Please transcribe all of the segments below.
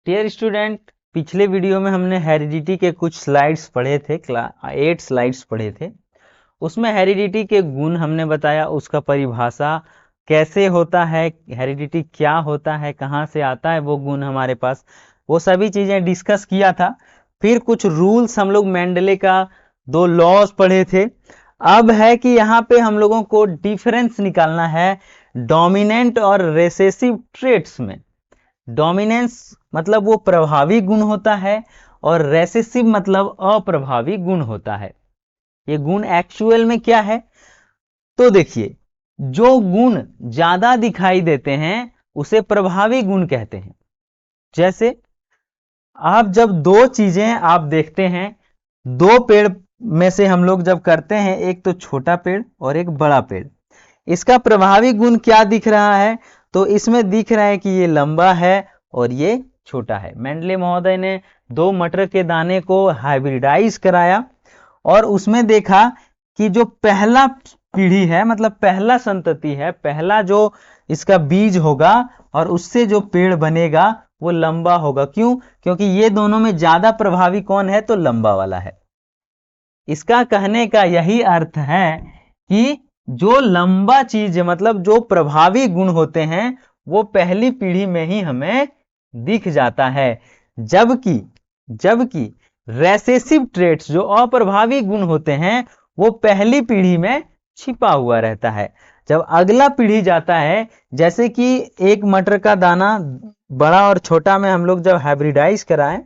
Dear student, पिछले video में हमने हेरिडिटी के कुछ स्लाइड्स पढ़े थे, 8 स्लाइड्स पढ़े थे। उसमें हेरिडिटी के गुण हमने बताया, उसका परिभाषा कैसे होता है, हेरिडिटी क्या होता है, कहाँ से आता है वो गुण हमारे पास, वो सभी चीजें डिस्कस किया था। फिर कुछ रूल्स हम लोग मेंडले का 2 लॉज पढ़े थे। अब है कि यहाँ पे हम लोगों को डिफरेंस निकालना है डोमिनेंट और रेसेसिव ट्रेट्स में। डोमिनेंस मतलब वो प्रभावी गुण होता है और रेसेसिव मतलब अप्रभावी गुण होता है। ये गुण एक्चुअल में क्या है, तो देखिए, जो गुण ज्यादा दिखाई देते हैं उसे प्रभावी गुण कहते हैं। जैसे आप जब दो चीजें आप देखते हैं, दो पेड़ में से हम लोग जब करते हैं, एक तो छोटा पेड़ और एक बड़ा पेड़, इसका प्रभावी गुण क्या दिख रहा है, तो इसमें दिख रहा है कि ये लंबा है और ये छोटा है। मेंडले महोदय ने 2 मटर के दाने को हाइब्रिडाइज कराया और उसमें देखा कि जो पहला पीढ़ी है, मतलब पहला संतति है, पहला जो इसका बीज होगा और उससे जो पेड़ बनेगा वो लंबा होगा। क्यों? क्योंकि ये दोनों में ज्यादा प्रभावी कौन है, तो लंबा वाला है। इसका कहने का यही अर्थ है कि जो लंबा चीज मतलब जो प्रभावी गुण होते हैं वो पहली पीढ़ी में ही हमें दिख जाता है, जबकि जबकि रेसेसिव ट्रेट्स जो अप्रभावी गुण होते हैं वो पहली पीढ़ी में छिपा हुआ रहता है। जब अगला पीढ़ी जाता है, जैसे कि एक मटर का दाना बड़ा और छोटा में हम लोग जब हाइब्रिडाइज कराएं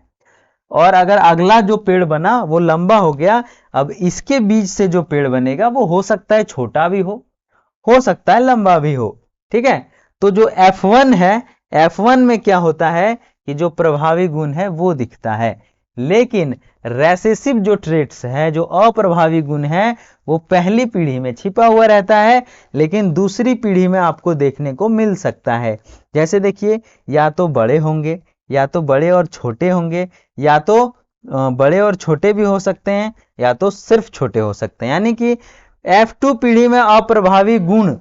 और अगर अगला जो पेड़ बना वो लंबा हो गया, अब इसके बीज से जो पेड़ बनेगा वो हो सकता है छोटा भी हो सकता है लंबा भी हो। ठीक है, तो जो F1 है, F1 में क्या होता है कि जो प्रभावी गुण है वो दिखता है, लेकिन रेसेसिव जो ट्रेट्स है, जो अप्रभावी गुण है, वो पहली पीढ़ी में छिपा हुआ रहता है, लेकिन दूसरी पीढ़ी में आपको देखने को मिल सकता है। जैसे देखिए, या तो बड़े होंगे, या तो बड़े और छोटे होंगे, या तो बड़े और छोटे भी हो सकते हैं, या तो सिर्फ छोटे हो सकते हैं। यानी कि F2 पीढ़ी में अप्रभावी गुण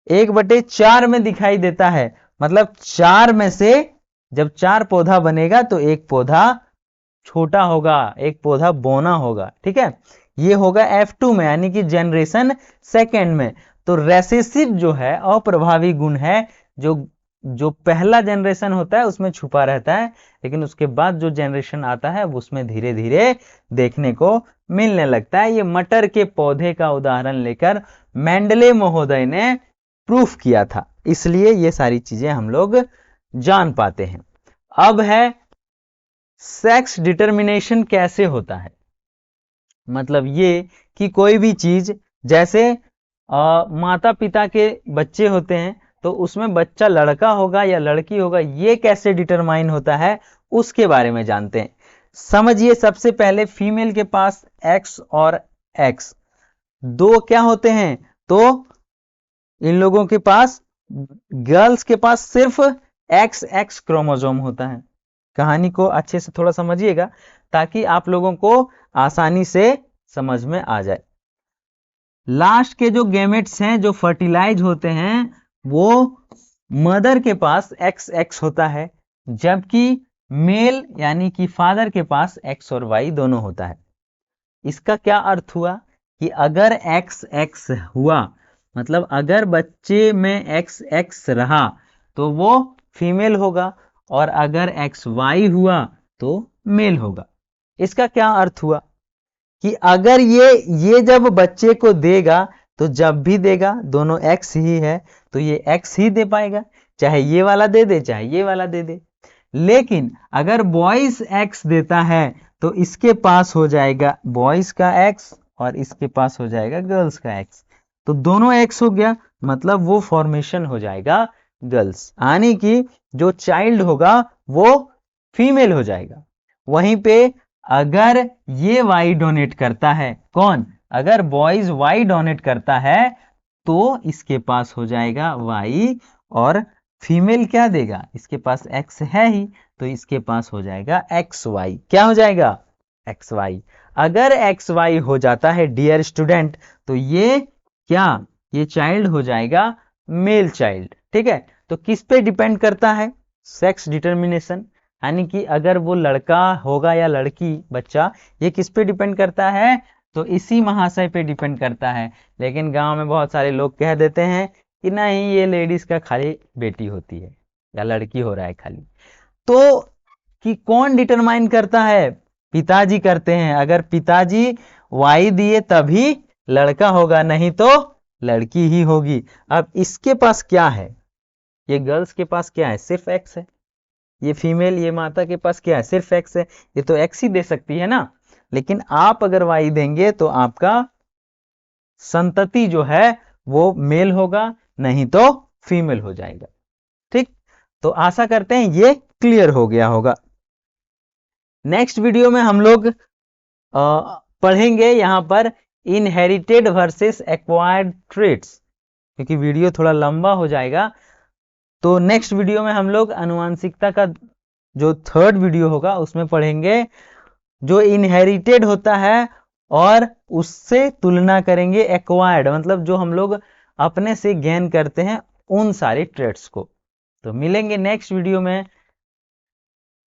1/4 में दिखाई देता है। मतलब 4 में से जब 4 पौधा बनेगा तो एक पौधा छोटा होगा, एक पौधा बोना होगा। ठीक है, ये होगा F2 में, यानी कि जनरेशन सेकेंड में। तो रेसेसिव जो है अप्रभावी गुण है, जो जो पहला जनरेशन होता है उसमें छुपा रहता है, लेकिन उसके बाद जो जनरेशन आता है उसमें धीरे धीरे देखने को मिलने लगता है। ये मटर के पौधे का उदाहरण लेकर मेंडले महोदय ने प्रूफ किया था, इसलिए ये सारी चीजें हम लोग जान पाते हैं। अब है सेक्स डिटर्मिनेशन कैसे होता है। मतलब ये कि कोई भी चीज, जैसे माता पिता के बच्चे होते हैं तो उसमें बच्चा लड़का होगा या लड़की होगा, ये कैसे डिटरमाइन होता है उसके बारे में जानते हैं। समझिए, सबसे पहले फीमेल के पास एक्स और एक्स दो क्या होते हैं, तो इन लोगों के पास, गर्ल्स के पास सिर्फ एक्स एक्स क्रोमोसोम होता है। कहानी को अच्छे से थोड़ा समझिएगा ताकि आप लोगों को आसानी से समझ में आ जाए। लास्ट के जो गैमेट्स हैं जो फर्टिलाइज होते हैं वो मदर के पास एक्स एक्स होता है, जबकि मेल यानी कि फादर के पास एक्स और वाई दोनों होता है। इसका क्या अर्थ हुआ कि अगर एक्स एक्स हुआ, मतलब अगर बच्चे में एक्स एक्स रहा तो वो फीमेल होगा, और अगर एक्स वाई हुआ तो मेल होगा। इसका क्या अर्थ हुआ कि अगर ये जब बच्चे को देगा तो जब भी देगा दोनों एक्स ही है तो ये एक्स ही दे पाएगा, चाहे ये वाला दे दे चाहे ये वाला दे दे। लेकिन अगर बॉयज एक्स देता है तो इसके पास हो जाएगा बॉयज का एक्स और इसके पास हो जाएगा गर्ल्स का एक्स, तो दोनों एक्स हो गया, मतलब वो फॉर्मेशन हो जाएगा गर्ल्स, यानी कि जो चाइल्ड होगा वो फीमेल हो जाएगा। वहीं पे अगर ये वाई डोनेट करता है, कौन, अगर बॉयज वाई डोनेट करता है तो इसके पास हो जाएगा वाई, और फीमेल क्या देगा, इसके पास एक्स है ही तो इसके पास हो जाएगा एक्स वाई। क्या हो जाएगा, एक्स वाई। अगर एक्स वाई हो जाता है डियर स्टूडेंट तो ये क्या, ये चाइल्ड हो जाएगा मेल चाइल्ड। ठीक है, तो किस पे डिपेंड करता है सेक्स डिटर्मिनेशन, यानी कि अगर वो लड़का होगा या लड़की बच्चा, ये किस पे डिपेंड करता है, तो इसी महाशय पे डिपेंड करता है। लेकिन गांव में बहुत सारे लोग कह देते हैं कि नहीं, ये लेडीज का खाली बेटी होती है या लड़की हो रहा है खाली। तो कि कौन डिटरमाइन करता है, पिताजी करते हैं। अगर पिताजी वाई दिए तभी लड़का होगा, नहीं तो लड़की ही होगी। अब इसके पास क्या है, ये गर्ल्स के पास क्या है, सिर्फ एक्स है। ये फीमेल, ये माता के पास क्या है, सिर्फ एक्स है। ये तो एक्स ही दे सकती है ना। लेकिन आप अगर वाई देंगे तो आपका संतति जो है वो मेल होगा, नहीं तो फीमेल हो जाएगा। ठीक, तो आशा करते हैं ये क्लियर हो गया होगा। नेक्स्ट वीडियो में हम लोग पढ़ेंगे यहां पर इनहेरिटेड वर्सेस एक्वायर्ड ट्रेट्स, क्योंकि वीडियो थोड़ा लंबा हो जाएगा। तो नेक्स्ट वीडियो में हम लोग आनुवांशिकता का जो थर्ड वीडियो होगा उसमें पढ़ेंगे जो इनहेरिटेड होता है और उससे तुलना करेंगे एक्वायर्ड, मतलब जो हम लोग अपने से गेन करते हैं उन सारे ट्रेट्स को। तो मिलेंगे नेक्स्ट वीडियो में।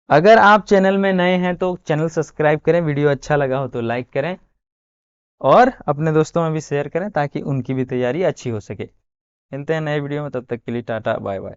अगर आप चैनल में नए हैं तो चैनल सब्सक्राइब करें, वीडियो अच्छा लगा हो तो लाइक करें और अपने दोस्तों में भी शेयर करें ताकि उनकी भी तैयारी अच्छी हो सके। मिलते हैं नए वीडियो में, तब तक के लिए टाटा बाय बाय।